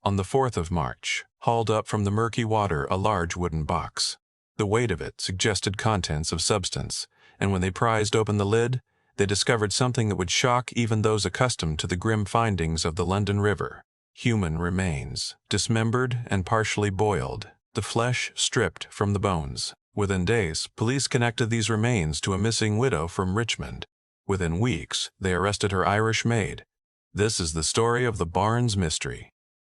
On the 4th of March, hauled up from the murky water a large wooden box. The weight of it suggested contents of substance, and when they prized open the lid, they discovered something that would shock even those accustomed to the grim findings of the London River. Human remains, dismembered and partially boiled, the flesh stripped from the bones. Within days, police connected these remains to a missing widow from Richmond. Within weeks, they arrested her Irish maid. This is the story of the Barnes mystery.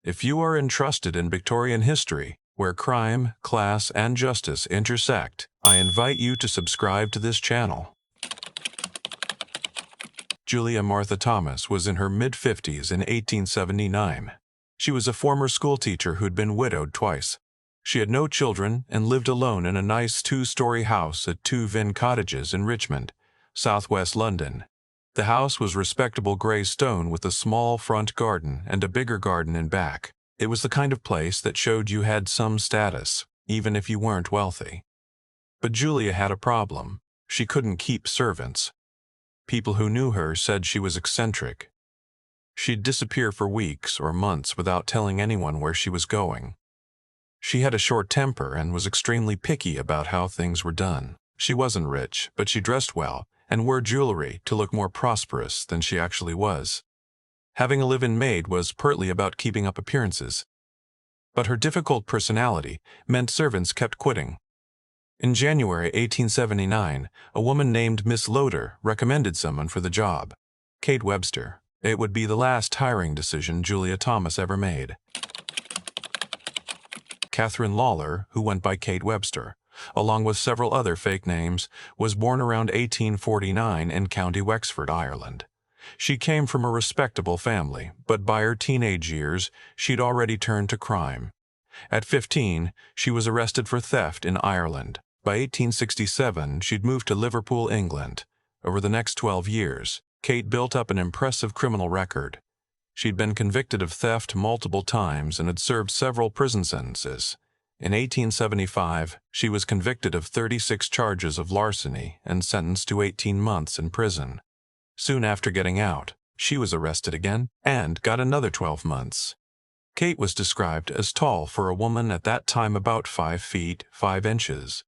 If you are interested in Victorian history, where crime, class, and justice intersect, I invite you to subscribe to this channel. Julia Martha Thomas was in her mid-50s in 1879. She was a former schoolteacher who'd been widowed twice. She had no children and lived alone in a nice 2-story house at 2 Vin Cottages in Richmond, southwest London. The house was respectable grey stone with a small front garden and a bigger garden in back. It was the kind of place that showed you had some status, even if you weren't wealthy. But Julia had a problem. She couldn't keep servants. People who knew her said she was eccentric. She'd disappear for weeks or months without telling anyone where she was going. She had a short temper and was extremely picky about how things were done. She wasn't rich, but she dressed well and wore jewelry to look more prosperous than she actually was. Having a live-in maid was partly about keeping up appearances. But her difficult personality meant servants kept quitting. In January 1879, a woman named Miss Loder recommended someone for the job. Kate Webster. It would be the last hiring decision Julia Thomas ever made. Catherine Lawler, who went by Kate Webster, along with several other fake names, was born around 1849 in County Wexford, Ireland. She came from a respectable family, but by her teenage years, she'd already turned to crime. At 15, she was arrested for theft in Ireland. By 1867, she'd moved to Liverpool, England. Over the next 12 years, Kate built up an impressive criminal record. She'd been convicted of theft multiple times and had served several prison sentences. In 1875, she was convicted of 36 charges of larceny and sentenced to 18 months in prison. Soon after getting out, she was arrested again and got another 12 months. Kate was described as tall for a woman at that time about 5 feet 5 inches.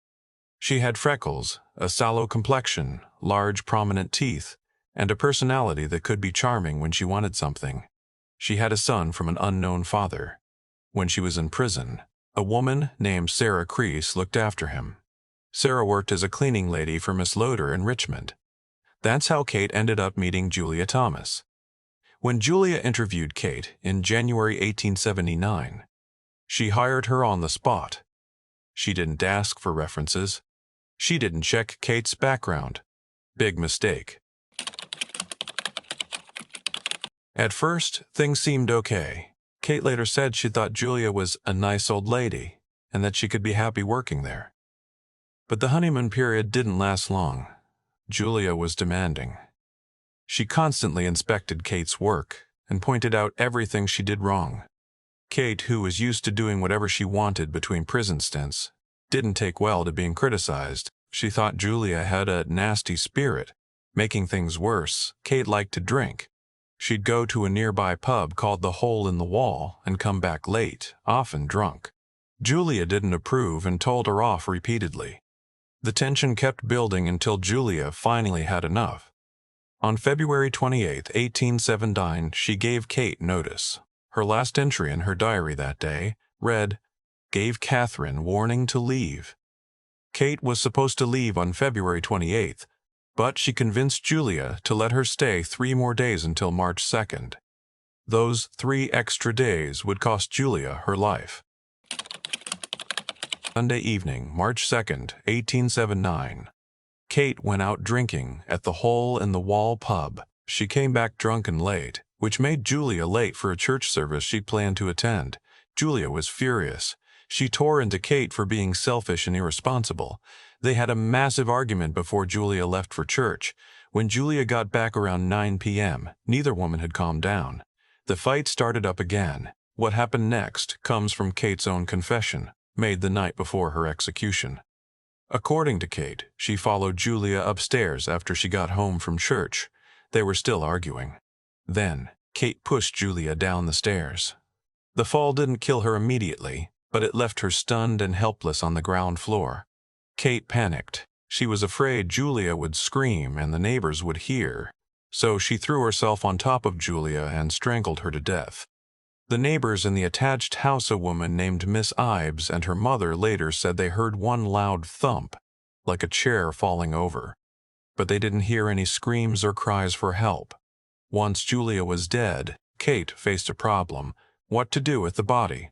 She had freckles, a sallow complexion, large prominent teeth, and a personality that could be charming when she wanted something. She had a son from an unknown father. When she was in prison, a woman named Sarah Crease looked after him. Sarah worked as a cleaning lady for Miss Loder in Richmond. That's how Kate ended up meeting Julia Thomas. When Julia interviewed Kate in January 1879, she hired her on the spot. She didn't ask for references. She didn't check Kate's background. Big mistake. At first, things seemed okay. Kate later said she thought Julia was a nice old lady and that she could be happy working there. But the honeymoon period didn't last long. Julia was demanding. She constantly inspected Kate's work and pointed out everything she did wrong. Kate, who was used to doing whatever she wanted between prison stints, didn't take well to being criticized. She thought Julia had a nasty spirit. Making things worse, Kate liked to drink. She'd go to a nearby pub called the Hole in the Wall and come back late, often drunk. Julia didn't approve and told her off repeatedly. The tension kept building until Julia finally had enough. On February 28, 1879, she gave Kate notice. Her last entry in her diary that day read, "Gave Catherine warning to leave." Kate was supposed to leave on February 28th, but she convinced Julia to let her stay 3 more days until March 2nd. Those 3 extra days would cost Julia her life. Sunday evening, March 2nd, 1879. Kate went out drinking at the Hole in the Wall pub. She came back drunk and late, which made Julia late for a church service she planned to attend. Julia was furious. She tore into Kate for being selfish and irresponsible. They had a massive argument before Julia left for church. When Julia got back around 9 p.m., neither woman had calmed down. The fight started up again. What happened next comes from Kate's own confession, made the night before her execution. According to Kate, she followed Julia upstairs after she got home from church. They were still arguing. Then, Kate pushed Julia down the stairs. The fall didn't kill her immediately, but it left her stunned and helpless on the ground floor. Kate panicked. She was afraid Julia would scream and the neighbors would hear, so she threw herself on top of Julia and strangled her to death. The neighbors in the attached house, a woman named Miss Ives and her mother, later said they heard one loud thump, like a chair falling over, but they didn't hear any screams or cries for help. Once Julia was dead, Kate faced a problem: what to do with the body.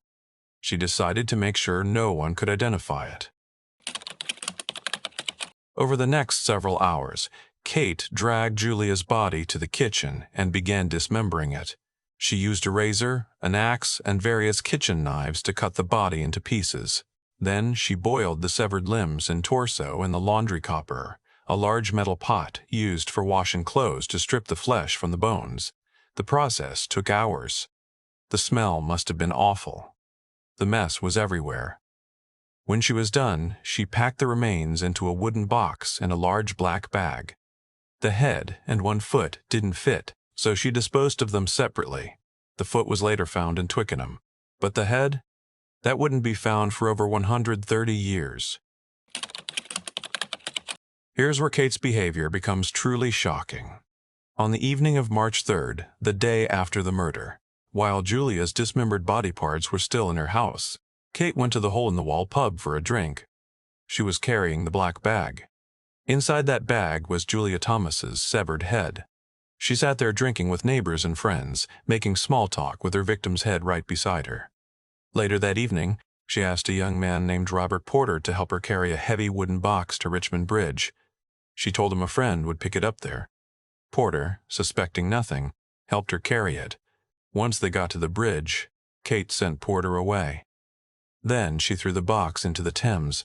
She decided to make sure no one could identify it. Over the next several hours, Kate dragged Julia's body to the kitchen and began dismembering it. She used a razor, an axe, and various kitchen knives to cut the body into pieces. Then she boiled the severed limbs and torso in the laundry copper, a large metal pot used for washing clothes to strip the flesh from the bones. The process took hours. The smell must have been awful. The mess was everywhere. When she was done, she packed the remains into a wooden box in a large black bag. The head and one foot didn't fit, so she disposed of them separately. The foot was later found in Twickenham, but the head? That wouldn't be found for over 130 years. Here's where Kate's behavior becomes truly shocking. On the evening of March 3rd, the day after the murder, while Julia's dismembered body parts were still in her house, Kate went to the hole-in-the-wall pub for a drink. She was carrying the black bag. Inside that bag was Julia Thomas's severed head. She sat there drinking with neighbors and friends, making small talk with her victim's head right beside her. Later that evening, she asked a young man named Robert Porter to help her carry a heavy wooden box to Richmond Bridge. She told him a friend would pick it up there. Porter, suspecting nothing, helped her carry it. Once they got to the bridge, Kate sent Porter away. Then she threw the box into the Thames.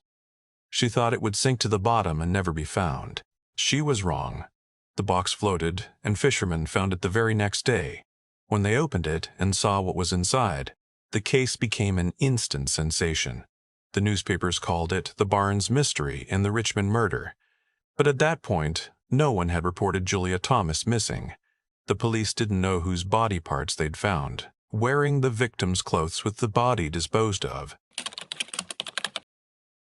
She thought it would sink to the bottom and never be found. She was wrong. The box floated, and fishermen found it the very next day. When they opened it and saw what was inside, the case became an instant sensation. The newspapers called it the Barnes Mystery and the Richmond Murder. But at that point, no one had reported Julia Thomas missing. The police didn't know whose body parts they'd found, wearing the victim's clothes with the body disposed of.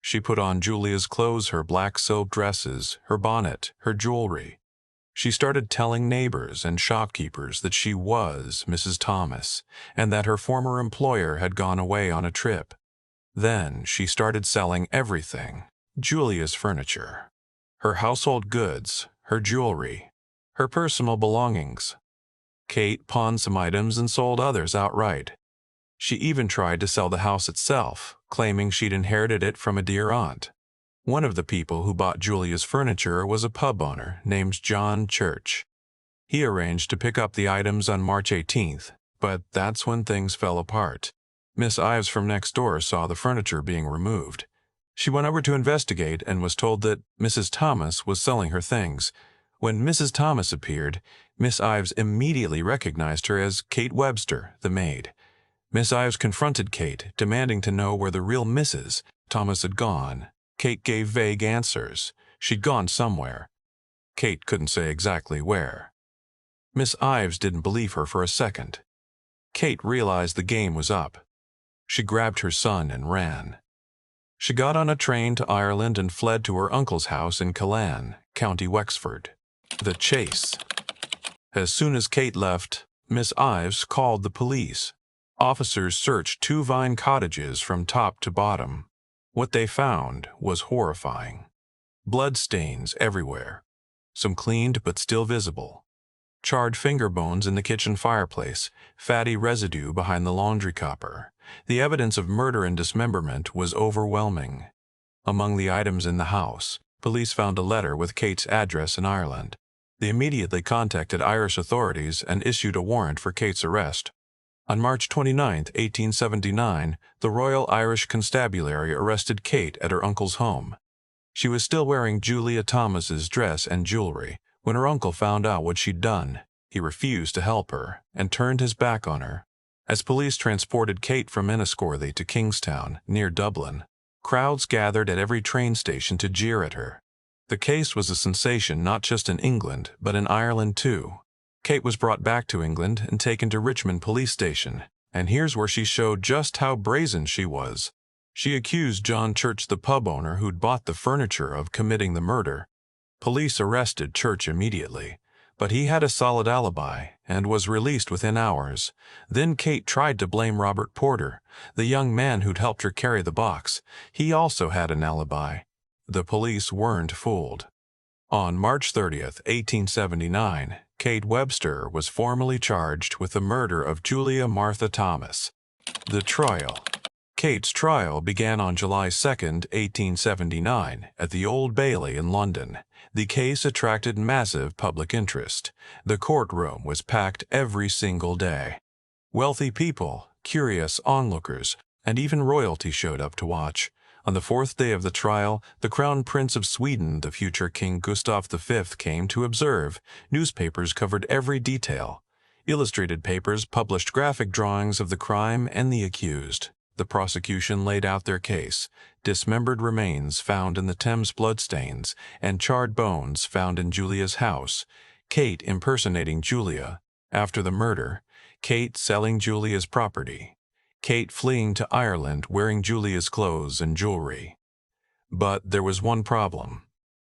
She put on Julia's clothes, her black silk dresses, her bonnet, her jewelry. She started telling neighbors and shopkeepers that she was Mrs. Thomas and that her former employer had gone away on a trip. Then she started selling everything: Julia's furniture, her household goods, her jewelry, her personal belongings. Kate pawned some items and sold others outright. She even tried to sell the house itself, claiming she'd inherited it from a dear aunt. One of the people who bought Julia's furniture was a pub owner named John Church. He arranged to pick up the items on March 18th, but that's when things fell apart. Miss Ives from next door saw the furniture being removed. She went over to investigate and was told that Mrs. Thomas was selling her things. When Mrs. Thomas appeared, Miss Ives immediately recognized her as Kate Webster, the maid. Miss Ives confronted Kate, demanding to know where the real Mrs. Thomas had gone. Kate gave vague answers. She'd gone somewhere. Kate couldn't say exactly where. Miss Ives didn't believe her for a second. Kate realized the game was up. She grabbed her son and ran. She got on a train to Ireland and fled to her uncle's house in Killan, County Wexford. The chase. As soon as Kate left, Miss Ives called the police. Officers searched 2 vine cottages from top to bottom. What they found was horrifying. Blood stains everywhere, some cleaned but still visible. Charred finger bones in the kitchen fireplace, fatty residue behind the laundry copper. The evidence of murder and dismemberment was overwhelming. Among the items in the house, police found a letter with Kate's address in Ireland. They immediately contacted Irish authorities and issued a warrant for Kate's arrest. On March 29, 1879, the Royal Irish Constabulary arrested Kate at her uncle's home. She was still wearing Julia Thomas's dress and jewelry when her uncle found out what she'd done. He refused to help her and turned his back on her. As police transported Kate from Enniscorthy to Kingstown, near Dublin, crowds gathered at every train station to jeer at her. The case was a sensation not just in England, but in Ireland too. Kate was brought back to England and taken to Richmond police station, And here's where she showed just how brazen she was. She accused John Church, the pub owner who'd bought the furniture, of committing the murder. Police arrested Church immediately, but he had a solid alibi and was released within hours. Then Kate tried to blame Robert Porter, the young man who'd helped her carry the box. He also had an alibi. The police weren't fooled. On March 30th, 1879, Kate Webster was formally charged with the murder of Julia Martha Thomas. The trial. Kate's trial began on July 2, 1879, at the Old Bailey in London. The case attracted massive public interest. The courtroom was packed every single day. Wealthy people, curious onlookers, and even royalty showed up to watch. On the fourth day of the trial, the Crown Prince of Sweden, the future King Gustav V, came to observe. Newspapers covered every detail. Illustrated papers published graphic drawings of the crime and the accused. The prosecution laid out their case: dismembered remains found in the Thames bloodstains, and charred bones found in Julia's house. Kate impersonating Julia. After the murder, Kate selling Julia's property. Kate fleeing to Ireland wearing Julia's clothes and jewelry. But there was one problem.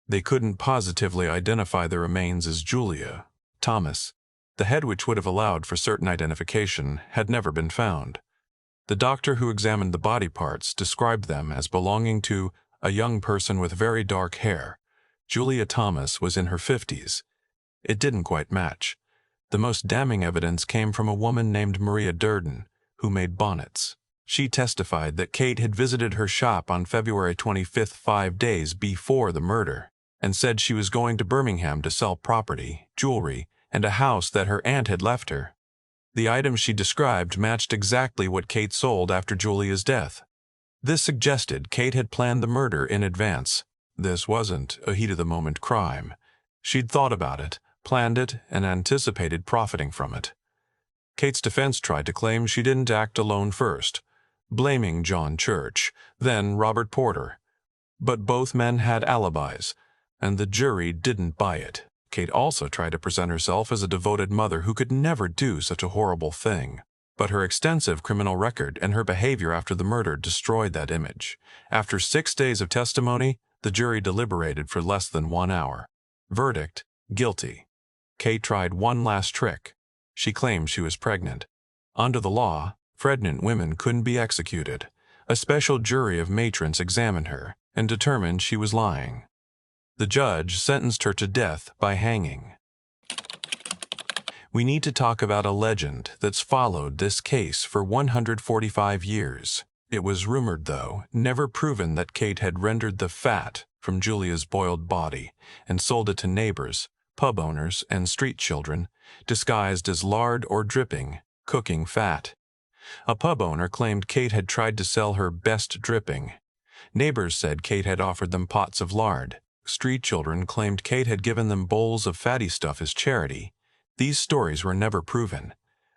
They couldn't positively identify the remains as Julia Thomas. The head, which would have allowed for certain identification, had never been found. The doctor who examined the body parts described them as belonging to a young person with very dark hair. Julia Thomas was in her 50s. It didn't quite match. The most damning evidence came from a woman named Maria Durden, who made bonnets. She testified that Kate had visited her shop on February 25th, 5 days before the murder, and said she was going to Birmingham to sell property, jewelry, and a house that her aunt had left her. The items she described matched exactly what Kate sold after Julia's death. This suggested Kate had planned the murder in advance. This wasn't a heat-of-the-moment crime. She'd thought about it, planned it, and anticipated profiting from it. Kate's defense tried to claim she didn't act alone first, blaming John Church, then Robert Porter. But both men had alibis, and the jury didn't buy it. Kate also tried to present herself as a devoted mother who could never do such a horrible thing. But her extensive criminal record and her behavior after the murder destroyed that image. After 6 days of testimony, the jury deliberated for less than 1 hour. Verdict: guilty. Kate tried one last trick. She claimed she was pregnant. Under the law, pregnant women couldn't be executed. A special jury of matrons examined her and determined she was lying. The judge sentenced her to death by hanging. We need to talk about a legend that's followed this case for 145 years. It was rumored, though never proven, that Kate had rendered the fat from Julia's boiled body and sold it to neighbors, pub owners, and street children, disguised as lard or dripping, cooking fat. A pub owner claimed Kate had tried to sell her best dripping. Neighbors said Kate had offered them pots of lard. Street children claimed Kate had given them bowls of fatty stuff as charity. These stories were never proven.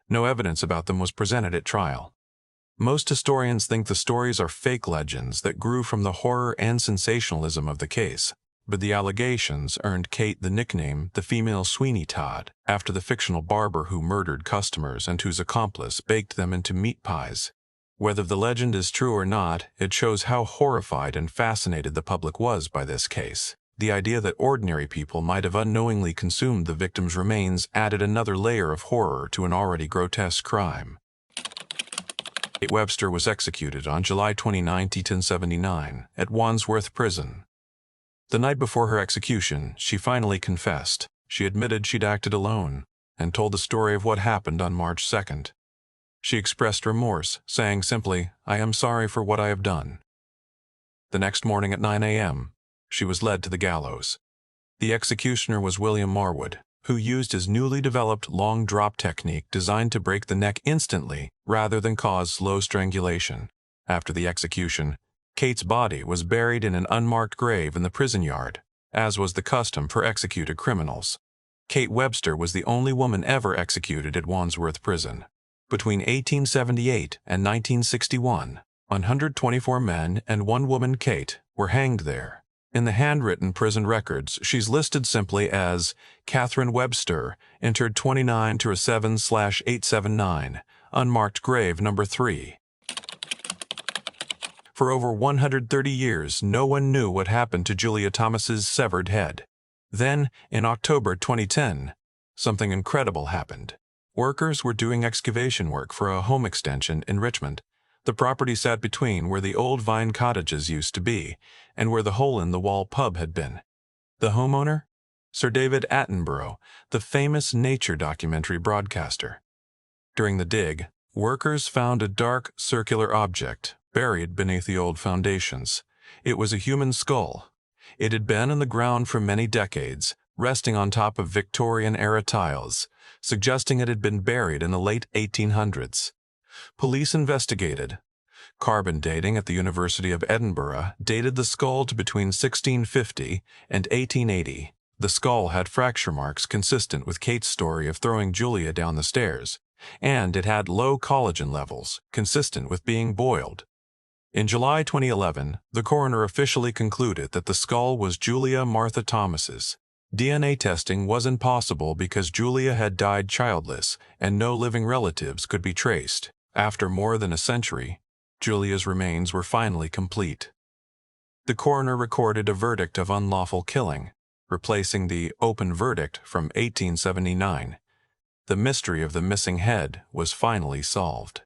No evidence about them was presented at trial. Most historians think the stories are fake legends that grew from the horror and sensationalism of the case. But the allegations earned Kate the nickname the Female Sweeney Todd, after the fictional barber who murdered customers and whose accomplice baked them into meat pies. Whether the legend is true or not, it shows how horrified and fascinated the public was by this case. The idea that ordinary people might have unknowingly consumed the victim's remains added another layer of horror to an already grotesque crime. Kate Webster was executed on July 29, 1879, at Wandsworth Prison. The night before her execution, she finally confessed. She admitted she'd acted alone, and told the story of what happened on March 2nd. She expressed remorse, saying simply, "I am sorry for what I have done." The next morning at 9 a.m., she was led to the gallows. The executioner was William Marwood, who used his newly developed long drop technique designed to break the neck instantly rather than cause slow strangulation. After the execution, Kate's body was buried in an unmarked grave in the prison yard, as was the custom for executed criminals. Kate Webster was the only woman ever executed at Wandsworth Prison. Between 1878 and 1961, 124 men and one woman, Kate, were hanged there. In the handwritten prison records, she's listed simply as Catherine Webster, entered 29-7/879, Unmarked grave number 3. For over 130 years, no one knew what happened to Julia Thomas's severed head. Then, in October 2010, something incredible happened. Workers were doing excavation work for a home extension in Richmond. The property sat between where the old vine cottages used to be and where the hole-in-the-wall pub had been. The homeowner? Sir David Attenborough, the famous nature documentary broadcaster. During the dig, workers found a dark, circular object buried beneath the old foundations. It was a human skull. It had been in the ground for many decades, resting on top of Victorian-era tiles, suggesting it had been buried in the late 1800s. Police investigated. Carbon dating at the University of Edinburgh dated the skull to between 1650 and 1880. The skull had fracture marks consistent with Kate's story of throwing Julia down the stairs, and it had low collagen levels, consistent with being boiled. In July 2011, the coroner officially concluded that the skull was Julia Martha Thomas's. DNA testing wasn't possible because Julia had died childless and no living relatives could be traced. After more than a century, Julia's remains were finally complete. The coroner recorded a verdict of unlawful killing, replacing the open verdict from 1879. The mystery of the missing head was finally solved.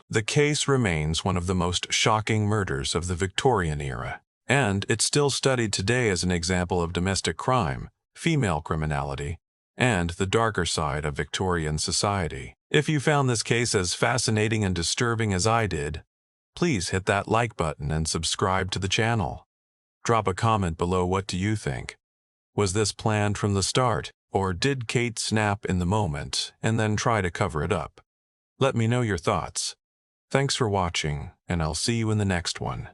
The case remains one of the most shocking murders of the Victorian era, and it's still studied today as an example of domestic crime, female criminality, and the darker side of Victorian society. If you found this case as fascinating and disturbing as I did, please hit that like button and subscribe to the channel. Drop a comment below. What do you think? Was this planned from the start, or did Kate snap in the moment and then try to cover it up? Let me know your thoughts. Thanks for watching, and I'll see you in the next one.